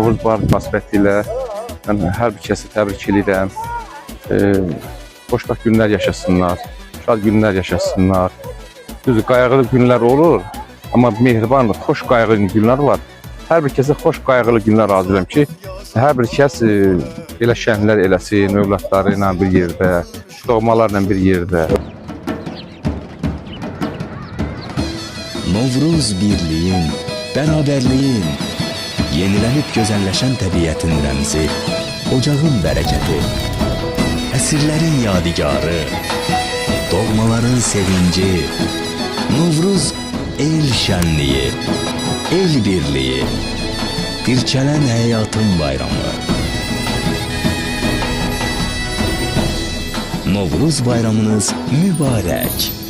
Novruz bayramı münasibətilə mən hər bir kəsi təbrik edirəm. Xoşbəxt günlər yaşasınlar, şad günlər yaşasınlar. Düzdür, qayğılı günlər olur, amma mehriban, xoş qayğılı günlər var. Hər bir kəsə xoş qayğılı günlər arzulayıram ki, hər bir kəs belə şənlər eləsin, övladları ilə bir yerdə, doğmalarla bir yerdə. Novruz birliyin, bərabərliyin, yenilənib gözəlləşən təbiətin rəmzi, ocağın bərəkəti, əsrlərin yadigarı, doğmaların sevinci, Novruz el şənliyi, el birliyi, dirçələn həyatın bayramı. Novruz bayramınız mübarək.